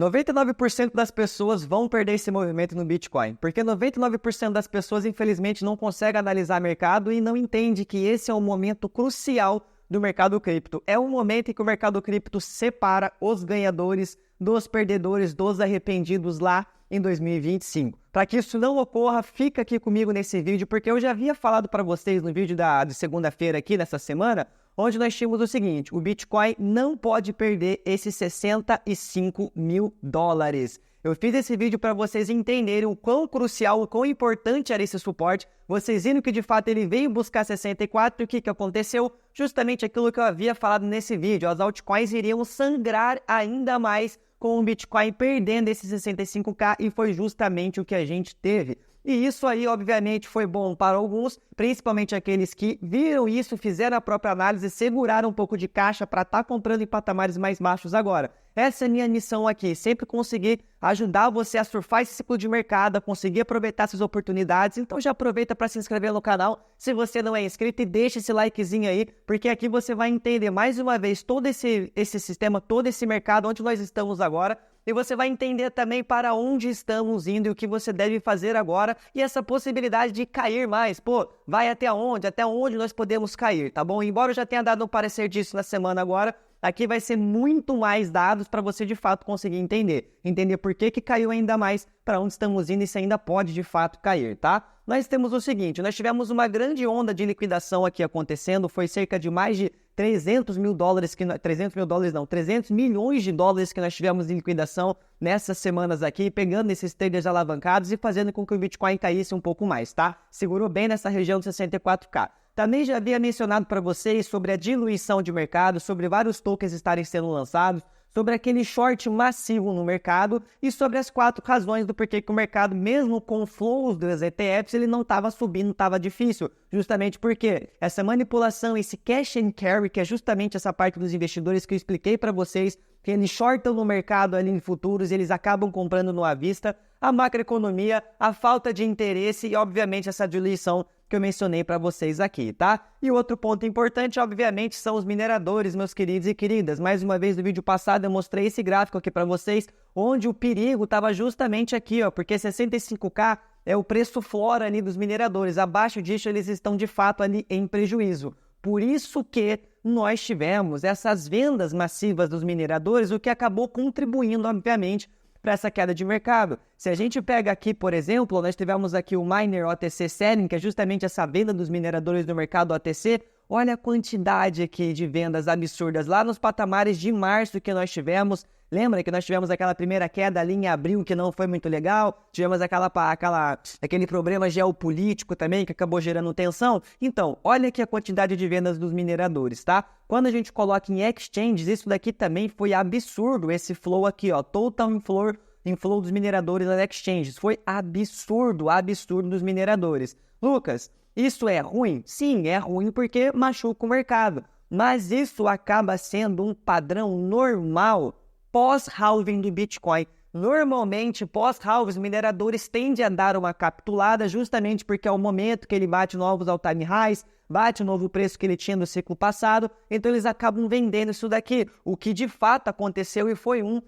99% das pessoas vão perder esse movimento no Bitcoin, porque 99% das pessoas, infelizmente, não conseguem analisar o mercado e não entende que esse é um momento crucial do mercado cripto. É um momento em que o mercado cripto separa os ganhadores dos perdedores, dos arrependidos lá em 2025. Para que isso não ocorra, fica aqui comigo nesse vídeo, porque eu já havia falado para vocês no vídeo de segunda-feira aqui, nessa semana, onde nós tínhamos o seguinte: o Bitcoin não pode perder esses 65 mil dólares. Eu fiz esse vídeo para vocês entenderem o quão crucial, o quão importante era esse suporte. Vocês viram que de fato ele veio buscar 64 e o que aconteceu? Justamente aquilo que eu havia falado nesse vídeo. As altcoins iriam sangrar ainda mais com o Bitcoin perdendo esses 65k e foi justamente o que a gente teve. E isso aí, obviamente, foi bom para alguns, principalmente aqueles que viram isso, fizeram a própria análise, seguraram um pouco de caixa para estar comprando em patamares mais baixos agora. Essa é a minha missão aqui, sempre conseguir ajudar você a surfar esse ciclo de mercado, a conseguir aproveitar essas oportunidades. Então já aproveita para se inscrever no canal, se você não é inscrito, e deixa esse likezinho aí, porque aqui você vai entender mais uma vez todo esse sistema, todo esse mercado, onde nós estamos agora. E você vai entender também para onde estamos indo e o que você deve fazer agora e essa possibilidade de cair mais. Pô, vai até onde? Até onde nós podemos cair, tá bom? Embora eu já tenha dado um parecer disso na semana agora, aqui vai ser muito mais dados para você de fato conseguir entender. Entender por que caiu ainda mais, para onde estamos indo e se ainda pode de fato cair, tá? Nós temos o seguinte, nós tivemos uma grande onda de liquidação aqui acontecendo, foi cerca de mais de 300 milhões de dólares que nós tivemos em liquidação nessas semanas aqui, pegando esses traders alavancados e fazendo com que o Bitcoin caísse um pouco mais, tá? Segurou bem nessa região de 64k. Também já havia mencionado para vocês sobre a diluição de mercado, sobre vários tokens estarem sendo lançados, sobre aquele short massivo no mercado e sobre as 4 razões do porquê que o mercado, mesmo com flows dos ETFs, ele não estava subindo, estava difícil. Justamente porque essa manipulação, esse cash and carry, que é justamente essa parte dos investidores que eu expliquei para vocês, que eles shortam no mercado ali em futuros e eles acabam comprando no à vista, a macroeconomia, a falta de interesse e, obviamente, essa diluição que eu mencionei para vocês aqui, tá? E outro ponto importante, obviamente, são os mineradores, meus queridos e queridas. Mais uma vez, no vídeo passado, eu mostrei esse gráfico aqui para vocês, onde o perigo estava justamente aqui, ó, porque 65k é o preço floor ali dos mineradores. Abaixo disso, eles estão, de fato, ali em prejuízo. Por isso que nós tivemos essas vendas massivas dos mineradores, o que acabou contribuindo, obviamente, para essa queda de mercado. Se a gente pega aqui, por exemplo, nós tivemos aqui o Miner OTC Selling, que é justamente essa venda dos mineradores no mercado OTC. Olha a quantidade aqui de vendas absurdas lá nos patamares de março que nós tivemos. Lembra que nós tivemos aquela primeira queda ali em abril que não foi muito legal? Tivemos aquele problema geopolítico também que acabou gerando tensão? Então, olha aqui a quantidade de vendas dos mineradores, tá? Quando a gente coloca em exchanges, isso daqui também foi absurdo, esse flow aqui, ó, total inflow dos mineradores nas exchanges. Foi absurdo dos mineradores. Lucas, isso é ruim? Sim, é ruim porque machuca o mercado. Mas isso acaba sendo um padrão normal pós-halving do Bitcoin. Normalmente, pós-halving, os mineradores tendem a dar uma capitulada justamente porque é o momento que ele bate novos all-time highs, bate o novo preço que ele tinha no ciclo passado, então eles acabam vendendo isso daqui, o que de fato aconteceu e foi um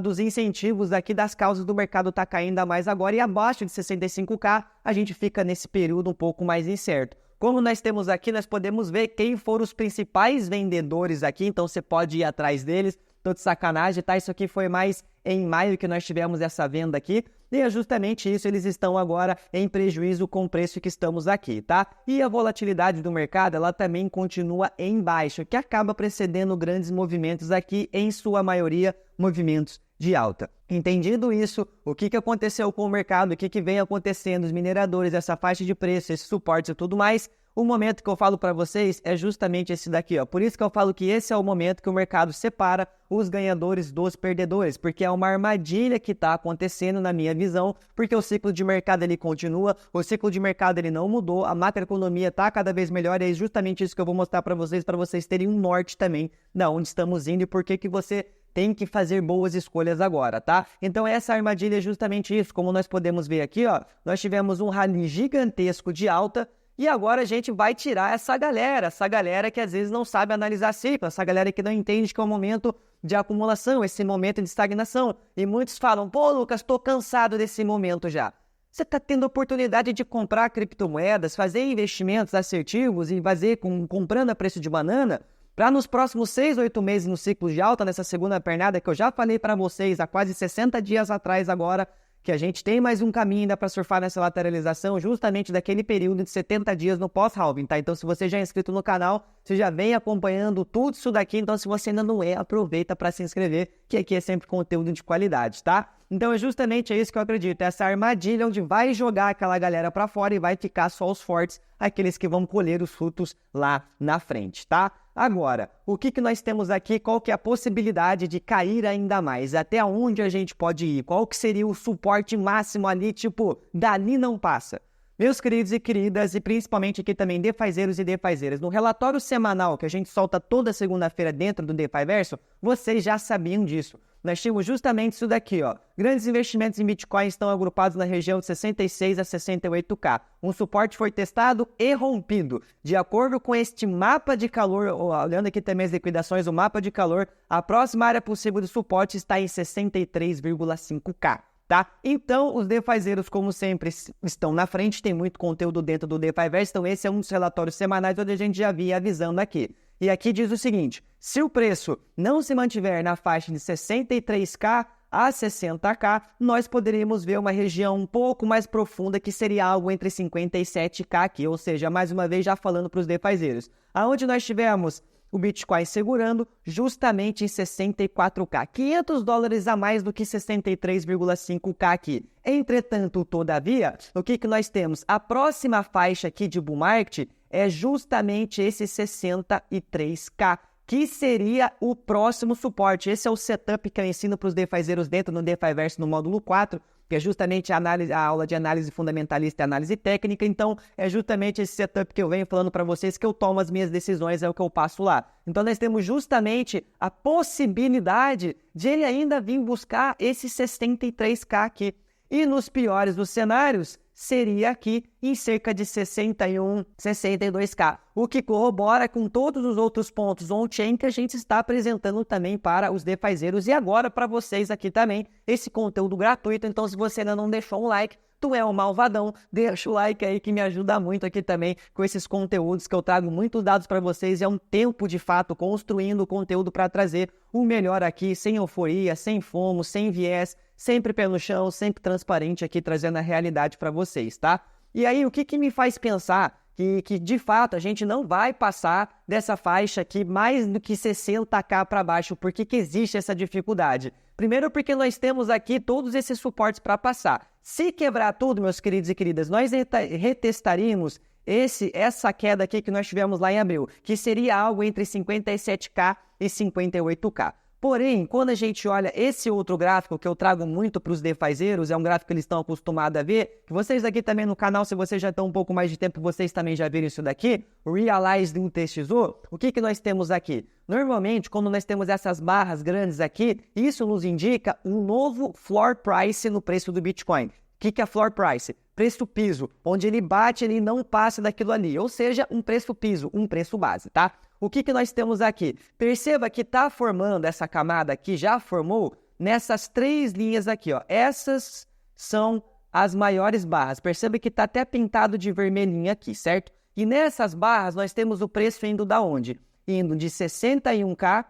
dos incentivos aqui das causas do mercado estar caindo a mais agora, e abaixo de 65k a gente fica nesse período um pouco mais incerto. Como nós temos aqui, nós podemos ver quem foram os principais vendedores aqui, então você pode ir atrás deles. Tô de sacanagem, tá? Isso aqui foi mais em maio que nós tivemos essa venda aqui. E é justamente isso, eles estão agora em prejuízo com o preço que estamos aqui, tá? E a volatilidade do mercado, ela também continua em baixa, que acaba precedendo grandes movimentos aqui, em sua maioria, movimentos de alta. Entendido isso, o que aconteceu com o mercado, o que vem acontecendo, os mineradores, essa faixa de preço, esse suporte e tudo mais, o momento que eu falo para vocês é justamente esse daqui, ó. Por isso que eu falo que esse é o momento que o mercado separa os ganhadores dos perdedores, porque é uma armadilha que está acontecendo na minha visão, porque o ciclo de mercado ele continua, o ciclo de mercado ele não mudou, a macroeconomia está cada vez melhor, e é justamente isso que eu vou mostrar para vocês terem um norte também de onde estamos indo e por que você tem que fazer boas escolhas agora, tá? Então essa armadilha é justamente isso, como nós podemos ver aqui, ó, nós tivemos um rally gigantesco de alta, E agora a gente vai tirar essa galera que às vezes não sabe analisar ciclo, essa galera que não entende que é um momento de acumulação, esse momento de estagnação. E muitos falam, pô, Lucas, tô cansado desse momento já. Você está tendo oportunidade de comprar criptomoedas, fazer investimentos assertivos e fazer comprando a preço de banana, para nos próximos 6, 8 meses no ciclo de alta, nessa segunda pernada que eu já falei para vocês há quase 60 dias atrás agora, que a gente tem mais um caminho ainda para surfar nessa lateralização, justamente daquele período de 70 dias no pós-halving, tá? Então, se você já é inscrito no canal, você já vem acompanhando tudo isso daqui, então se você ainda não é, aproveita para se inscrever, que aqui é sempre conteúdo de qualidade, tá? Então, é justamente isso que eu acredito, essa armadilha onde vai jogar aquela galera para fora e vai ficar só os fortes, aqueles que vão colher os frutos lá na frente, tá? Agora, o que nós temos aqui? Qual que é a possibilidade de cair ainda mais? Até onde a gente pode ir? Qual que seria o suporte máximo ali, tipo, dali não passa? Meus queridos e queridas, e principalmente aqui também defazeiros e defazeiras, no relatório semanal que a gente solta toda segunda-feira dentro do DeFi Verso, vocês já sabiam disso. Nós tínhamos justamente isso daqui, ó. Grandes investimentos em Bitcoin estão agrupados na região de 66 a 68K. Um suporte foi testado e rompido. De acordo com este mapa de calor, olhando aqui também as liquidações, o mapa de calor, a próxima área possível de suporte está em 63,5K. Tá? Então, os defazeiros, como sempre, estão na frente, tem muito conteúdo dentro do DeFi Verso, então esse é um dos relatórios semanais onde a gente já via avisando aqui. E aqui diz o seguinte, se o preço não se mantiver na faixa de 63K a 60K, nós poderíamos ver uma região um pouco mais profunda, que seria algo entre 57K aqui, ou seja, mais uma vez já falando para os defazeiros, aonde nós tivemos o Bitcoin segurando justamente em 64K, $500 a mais do que 63,5K aqui. Entretanto, todavia, o que nós temos? A próxima faixa aqui de bull market é justamente esse 63K, que seria o próximo suporte. Esse é o setup que eu ensino para os defazeiros dentro do DeFi Verso no módulo 4, que é justamente a aula de análise fundamentalista e análise técnica. Então, é justamente esse setup que eu venho falando para vocês, que eu tomo as minhas decisões, é o que eu passo lá. Então, nós temos justamente a possibilidade de ele ainda vir buscar esse 63K aqui. E nos piores dos cenários, seria aqui em cerca de 61, 62K, o que corrobora com todos os outros pontos on-chain que a gente está apresentando também para os defazeiros e agora para vocês aqui também, esse conteúdo gratuito. Então, se você ainda não deixou um like, tu é um malvadão, deixa o like aí que me ajuda muito aqui também com esses conteúdos que eu trago muitos dados para vocês e é um tempo de fato construindo conteúdo para trazer o melhor aqui, sem euforia, sem fomo, sem viés, sempre pé no chão, sempre transparente aqui, trazendo a realidade para vocês, tá? E aí, o que me faz pensar que de fato a gente não vai passar dessa faixa aqui mais do que 60K para baixo? Por que existe essa dificuldade? Primeiro porque nós temos aqui todos esses suportes para passar. Se quebrar tudo, meus queridos e queridas, nós retestaríamos essa queda aqui que nós tivemos lá em abril, que seria algo entre 57K e 58K. Porém, quando a gente olha esse outro gráfico que eu trago muito para os defazeiros, é um gráfico que eles estão acostumados a ver, que vocês aqui também no canal, se vocês já estão um pouco mais de tempo, vocês também já viram isso daqui, o Realize do UTXO, o que nós temos aqui? Normalmente, quando nós temos essas barras grandes aqui, isso nos indica um novo floor price no preço do Bitcoin. O que é floor price? Preço piso, onde ele bate, ele não passa daquilo ali, ou seja, um preço piso, um preço base, tá? O que nós temos aqui? Perceba que está formando essa camada aqui, já formou nessas três linhas aqui, ó. Essas são as maiores barras. Perceba que está até pintado de vermelhinho aqui, certo? E nessas barras nós temos o preço indo da onde? Indo de 61K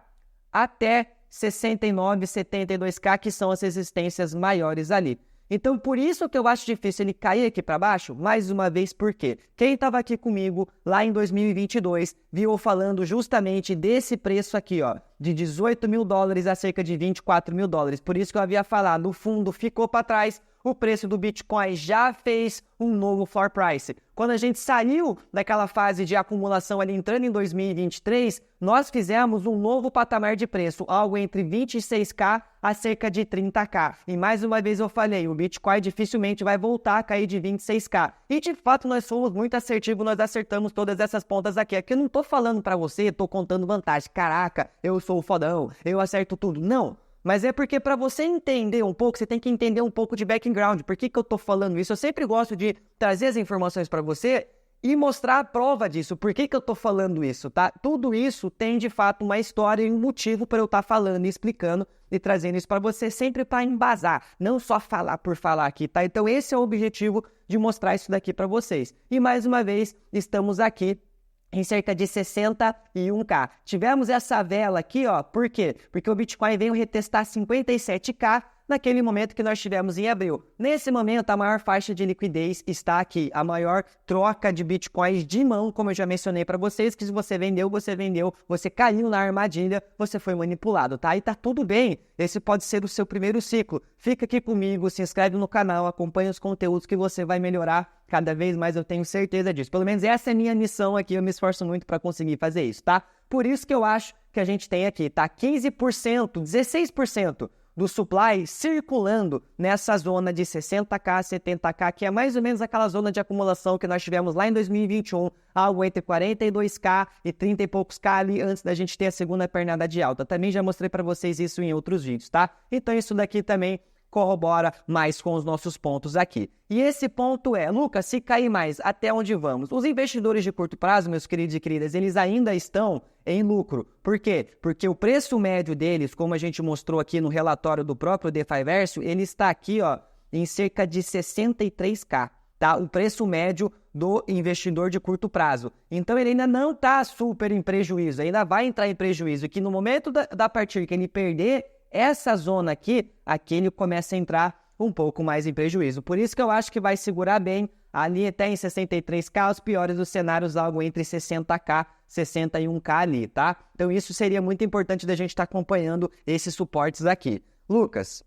até 69, 72K, que são as resistências maiores ali. Então, por isso que eu acho difícil ele cair aqui para baixo, mais uma vez, por quê? Quem estava aqui comigo lá em 2022, viu eu falando justamente desse preço aqui, ó, de $18.000 a cerca de $24.000. Por isso que eu havia falado, no fundo ficou para trás, o preço do Bitcoin já fez um novo floor price. Quando a gente saiu daquela fase de acumulação ali entrando em 2023, nós fizemos um novo patamar de preço, algo entre 26K a cerca de 30K. E mais uma vez eu falei, o Bitcoin dificilmente vai voltar a cair de 26K. E de fato nós fomos muito assertivos, nós acertamos todas essas pontas aqui. Aqui eu não tô falando para você, tô contando vantagem. Caraca, eu sou o fodão, eu acerto tudo. Não. Mas é porque para você entender um pouco, você tem que entender um pouco de background. Por que eu tô falando isso? Eu sempre gosto de trazer as informações para você e mostrar a prova disso. Por que eu tô falando isso, tá? Tudo isso tem, de fato, uma história e um motivo para eu estar falando e explicando e trazendo isso para você, sempre para embasar, não só falar por falar aqui, tá? Então esse é o objetivo de mostrar isso daqui para vocês. E mais uma vez, estamos aqui em cerca de 61K. Tivemos essa vela aqui, ó, por quê? Porque o Bitcoin veio retestar 57K naquele momento que nós tivemos em abril. Nesse momento, a maior faixa de liquidez está aqui, a maior troca de Bitcoins de mão, como eu já mencionei para vocês, que se você vendeu, você caiu na armadilha, você foi manipulado, tá? E tá tudo bem, esse pode ser o seu primeiro ciclo. Fica aqui comigo, se inscreve no canal, acompanha os conteúdos que você vai melhorar cada vez mais, eu tenho certeza disso. Pelo menos essa é a minha missão aqui, eu me esforço muito para conseguir fazer isso, tá? Por isso que eu acho que a gente tem aqui, tá? 15%, 16% do supply circulando nessa zona de 60K, 70K, que é mais ou menos aquela zona de acumulação que nós tivemos lá em 2021, algo entre 42K e 30 e poucos K ali antes da gente ter a segunda pernada de alta. Também já mostrei para vocês isso em outros vídeos, tá? Então isso daqui também corrobora mais com os nossos pontos aqui. E esse ponto é, Lucas, se cair mais, até onde vamos? Os investidores de curto prazo, meus queridos e queridas, eles ainda estão em lucro. Por quê? Porque o preço médio deles, como a gente mostrou aqui no relatório do próprio DeFiverso, ele está aqui, ó, em cerca de 63K, tá? O preço médio do investidor de curto prazo. Então ele ainda não está super em prejuízo, ainda vai entrar em prejuízo, que no momento da partida que ele perder essa zona aqui ele começa a entrar um pouco mais em prejuízo. Por isso que eu acho que vai segurar bem ali até em 63K, os piores dos cenários, algo entre 60K, 61K ali, tá? Então isso seria muito importante da gente estar acompanhando esses suportes aqui. Lucas,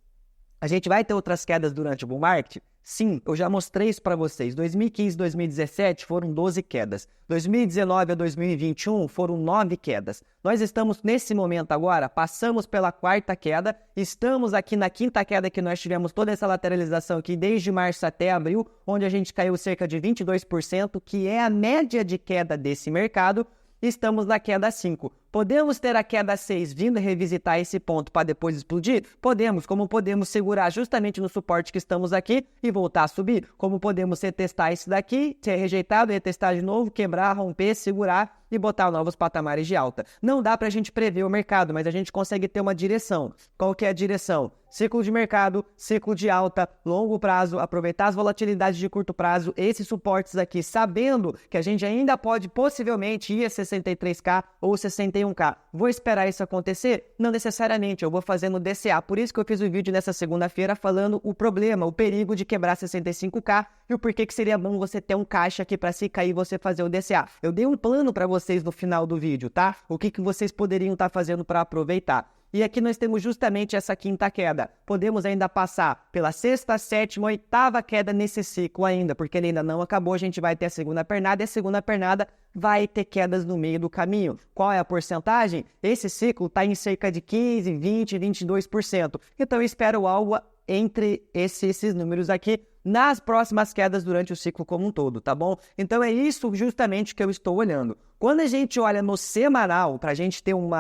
a gente vai ter outras quedas durante o bull market? Sim, eu já mostrei isso para vocês. 2015 e 2017 foram 12 quedas. 2019 a 2021 foram 9 quedas. Nós estamos nesse momento agora, passamos pela quarta queda, estamos aqui na quinta queda que nós tivemos toda essa lateralização aqui desde março até abril, onde a gente caiu cerca de 22%, que é a média de queda desse mercado. Estamos na queda 5. Podemos ter a queda 6 vindo revisitar esse ponto para depois explodir? Podemos. Como podemos segurar justamente no suporte que estamos aqui e voltar a subir? Como podemos retestar isso daqui, ser rejeitado, retestar de novo, quebrar, romper, segurar e botar novos patamares de alta? Não dá para a gente prever o mercado, mas a gente consegue ter uma direção. Qual que é a direção? Ciclo de mercado, ciclo de alta, longo prazo, aproveitar as volatilidades de curto prazo, esses suportes aqui, sabendo que a gente ainda pode possivelmente ir a 63K ou 61K. Vou esperar isso acontecer? Não necessariamente, eu vou fazendo DCA. Por isso que eu fiz o vídeo nessa segunda-feira falando o problema, o perigo de quebrar 65K e o porquê que seria bom você ter um caixa aqui para se cair você fazer o DCA. Eu dei um plano para vocês no final do vídeo, tá? O que vocês poderiam estar fazendo para aproveitar. E aqui nós temos justamente essa quinta queda. Podemos ainda passar pela sexta, sétima, oitava queda nesse ciclo ainda, porque ele ainda não acabou, a gente vai ter a segunda pernada, e a segunda pernada vai ter quedas no meio do caminho. Qual é a porcentagem? Esse ciclo está em cerca de 15, 20, 22%. Então eu espero algo entre esses números aqui nas próximas quedas durante o ciclo como um todo, tá bom? Então é isso justamente que eu estou olhando. Quando a gente olha no semanal, para a gente ter um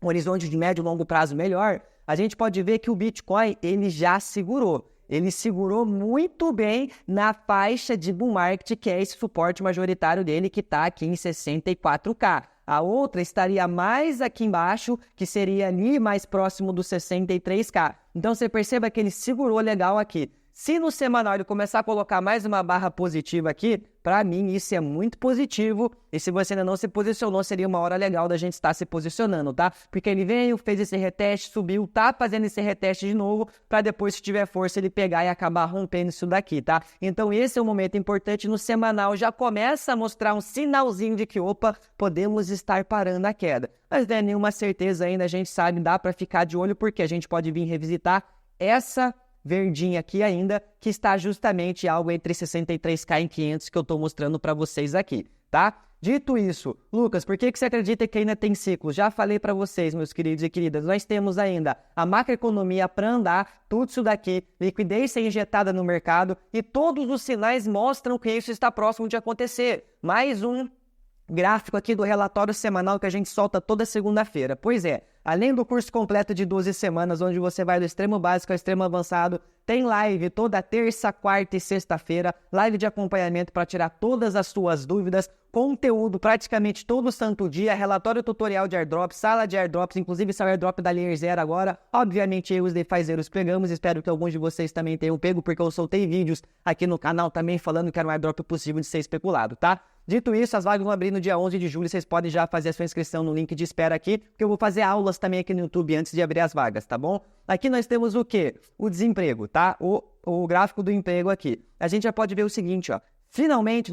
horizonte de médio e longo prazo melhor, a gente pode ver que o Bitcoin, ele já segurou. Ele segurou muito bem na faixa de bull market, que é esse suporte majoritário dele, que está aqui em 64K. A outra estaria mais aqui embaixo, que seria ali mais próximo dos 63K. Então você perceba que ele segurou legal aqui. Se no semanal ele começar a colocar mais uma barra positiva aqui, para mim isso é muito positivo. E se você ainda não se posicionou, seria uma hora legal da gente estar se posicionando, tá? Porque ele veio, fez esse reteste, subiu, tá fazendo esse reteste de novo, para depois, se tiver força, ele pegar e acabar rompendo isso daqui, tá? Então esse é um momento importante. No semanal já começa a mostrar um sinalzinho de que, opa, podemos estar parando a queda. Mas não é nenhuma certeza ainda, a gente sabe, dá para ficar de olho, porque a gente pode vir revisitar essa verdinha aqui ainda, que está justamente algo entre 63K e 500 que eu estou mostrando para vocês aqui, tá? Dito isso, Lucas, por que você acredita que ainda tem ciclo? Já falei para vocês, meus queridos e queridas, nós temos ainda a macroeconomia para andar, tudo isso daqui, liquidez ser injetada no mercado e todos os sinais mostram que isso está próximo de acontecer. Mais um gráfico aqui do relatório semanal que a gente solta toda segunda-feira. Pois é, além do curso completo de 12 semanas, onde você vai do extremo básico ao extremo avançado, tem live toda terça, quarta e sexta-feira, live de acompanhamento para tirar todas as suas dúvidas, conteúdo praticamente todo santo dia, relatório tutorial de airdrop, sala de airdrops, inclusive esse airdrop da Layer Zero agora. Obviamente eu e os DeFizeiros pegamos, espero que alguns de vocês também tenham pego, porque eu soltei vídeos aqui no canal também falando que era um airdrop possível de ser especulado, tá? Dito isso, as vagas vão abrir no dia 11 de julho, vocês podem já fazer a sua inscrição no link de espera aqui, porque eu vou fazer aulas também aqui no YouTube antes de abrir as vagas, tá bom? Aqui nós temos o quê? O desemprego, tá? O gráfico do emprego aqui. A gente já pode ver o seguinte, ó. Finalmente,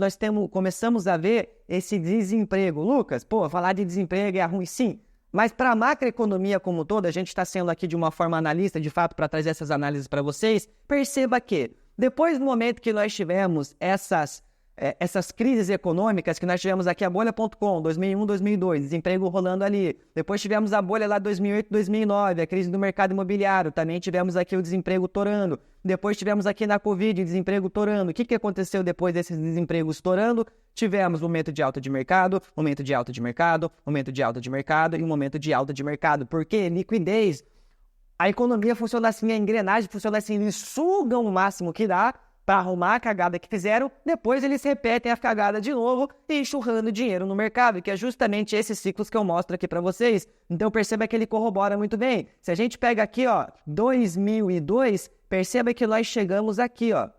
começamos a ver esse desemprego. Lucas, falar de desemprego é ruim, sim. Mas para a macroeconomia como toda, a gente está sendo aqui de uma forma analista, de fato, para trazer essas análises para vocês. Perceba que, depois do momento que nós tivemos essas crises econômicas, que nós tivemos aqui a bolha.com, 2001, 2002, desemprego rolando ali. Depois tivemos a bolha lá 2008, 2009, a crise do mercado imobiliário. Também tivemos aqui o desemprego torando. Depois tivemos aqui na Covid, desemprego torando. O que aconteceu depois desses desempregos torando? Tivemos momento de alta de mercado, momento de alta de mercado, momento de alta de mercado e um momento de alta de mercado. Porque liquidez, a economia funciona assim, a engrenagem funciona assim, eles sugam o máximo que dá para arrumar a cagada que fizeram, depois eles repetem a cagada de novo e enxurrando dinheiro no mercado, que é justamente esses ciclos que eu mostro aqui para vocês. Então perceba que ele corrobora muito bem. Se a gente pega aqui, ó, 2002, perceba que nós chegamos aqui, ó,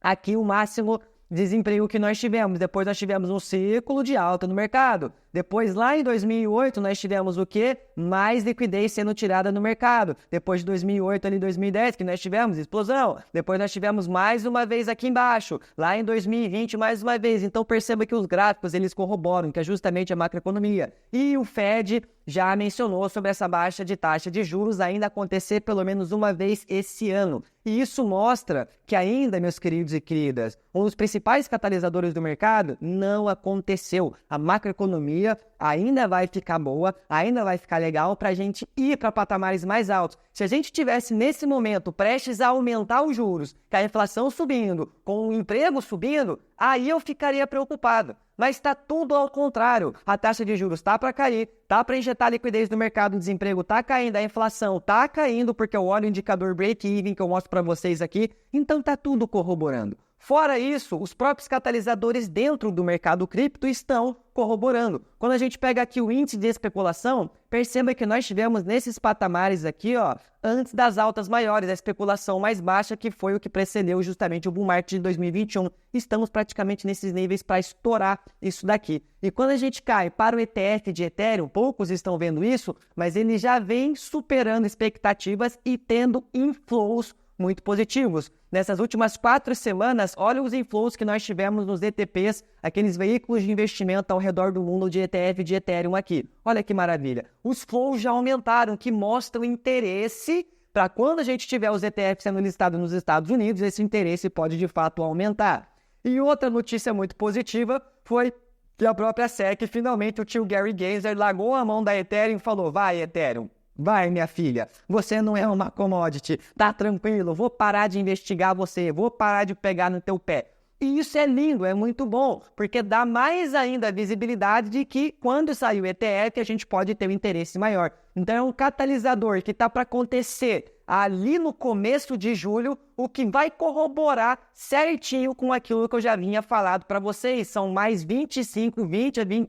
aqui o máximo desemprego que nós tivemos. Depois nós tivemos um ciclo de alta no mercado. Depois, lá em 2008, nós tivemos o quê? Mais liquidez sendo tirada no mercado. Depois de 2008, ali 2010, que nós tivemos explosão. Depois nós tivemos mais uma vez aqui embaixo. Lá em 2020, mais uma vez. Então perceba que os gráficos, eles corroboram, que é justamente a macroeconomia. E o Fed já mencionou sobre essa baixa de taxa de juros ainda acontecer pelo menos uma vez esse ano. E isso mostra que ainda, meus queridos e queridas, um dos principais catalisadores do mercado não aconteceu. A macroeconomia ainda vai ficar boa, ainda vai ficar legal para a gente ir para patamares mais altos. Se a gente tivesse nesse momento prestes a aumentar os juros, com a inflação subindo, com o emprego subindo, aí eu ficaria preocupado. Mas está tudo ao contrário. A taxa de juros está para cair, está para injetar liquidez no mercado, o desemprego está caindo, a inflação está caindo, porque eu olho o indicador break-even que eu mostro para vocês aqui, então está tudo corroborando. Fora isso, os próprios catalisadores dentro do mercado cripto estão corroborando. Quando a gente pega aqui o índice de especulação, perceba que nós tivemos nesses patamares aqui, ó, antes das altas maiores, a especulação mais baixa, que foi o que precedeu justamente o bull market de 2021. Estamos praticamente nesses níveis para estourar isso daqui. E quando a gente cai para o ETF de Ethereum, poucos estão vendo isso, mas ele já vem superando expectativas e tendo inflows muito positivos. Nessas últimas 4 semanas, olha os inflows que nós tivemos nos ETPs, aqueles veículos de investimento ao redor do mundo de ETF de Ethereum aqui. Olha que maravilha. Os flows já aumentaram, que mostram interesse para quando a gente tiver os ETFs sendo listados nos Estados Unidos, esse interesse pode de fato aumentar. E outra notícia muito positiva foi que a própria SEC, finalmente o tio Gary Gensler largou a mão da Ethereum e falou: vai Ethereum, vai, minha filha, você não é uma commodity, tá tranquilo, vou parar de investigar você, vou parar de pegar no teu pé. E isso é lindo, é muito bom, porque dá mais ainda a visibilidade de que quando sair o ETF a gente pode ter um interesse maior. Então é um catalisador que está para acontecer ali no começo de julho, o que vai corroborar certinho com aquilo que eu já vinha falado para vocês. São mais 20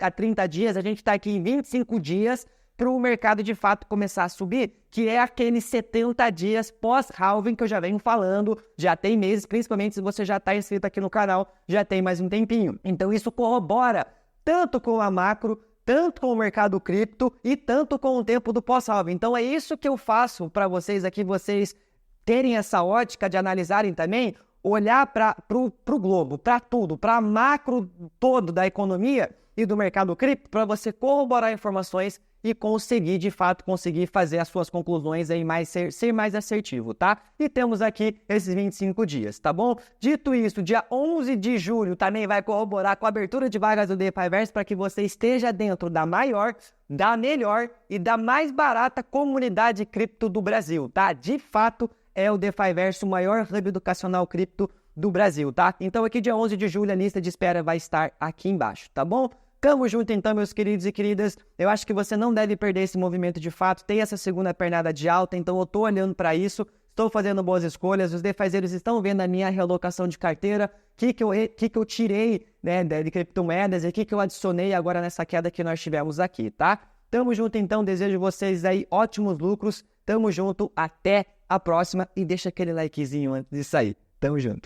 a 30 dias, a gente está aqui em 25 dias, para o mercado de fato começar a subir, que é aqueles 70 dias pós-halving que eu já venho falando, já tem meses, principalmente se você já está inscrito aqui no canal, já tem mais um tempinho. Então isso corrobora tanto com a macro, tanto com o mercado cripto e tanto com o tempo do pós-halving. Então é isso que eu faço para vocês aqui, vocês terem essa ótica de analisarem também, olhar para o globo, para tudo, para a macro todo da economia e do mercado cripto, para você corroborar informações e conseguir, de fato, fazer as suas conclusões aí, ser mais assertivo, tá? E temos aqui esses 25 dias, tá bom? Dito isso, dia 11 de julho também vai corroborar com a abertura de vagas do DeFiverse para que você esteja dentro da maior, da melhor e da mais barata comunidade cripto do Brasil, tá? De fato, é o DeFiverse, o maior hub educacional cripto do Brasil, tá? Então aqui dia 11 de julho a lista de espera vai estar aqui embaixo, tá bom? Tamo junto então, meus queridos e queridas. Eu acho que você não deve perder esse movimento de fato. Tem essa segunda pernada de alta, então eu tô olhando para isso. Estou fazendo boas escolhas, os defazeiros estão vendo a minha realocação de carteira, o que eu tirei, né, de criptomoedas e o que eu adicionei agora nessa queda que nós tivemos aqui, tá? Tamo junto então, desejo vocês aí ótimos lucros, tamo junto, até a próxima e deixa aquele likezinho antes de sair. Tamo junto.